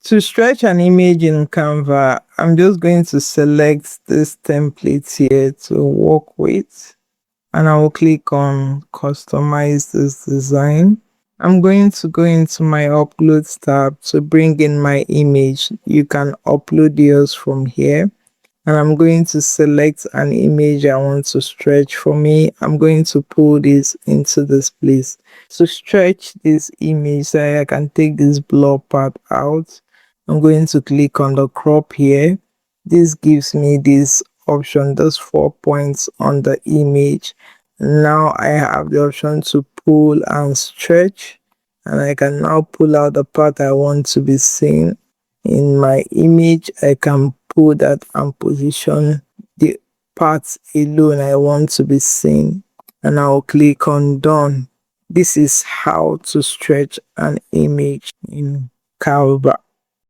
To stretch an image in Canva, I'm just going to select this template here to work with, and I will click on customize this design. I'm going to go into my uploads tab to bring in my image. You can upload yours from here, and I'm going to select an image I want to stretch. For me, I'm going to pull this into this place. To stretch this image so I can take this blur part out, I'm going to click on the crop here. This gives me this option, those 4 points on the image. Now I have the option to pull and stretch, and I can now pull out the part I want to be seen in my image. I can pull that and position the parts alone I want to be seen, and I'll click on done. This is how to stretch an image in Canva.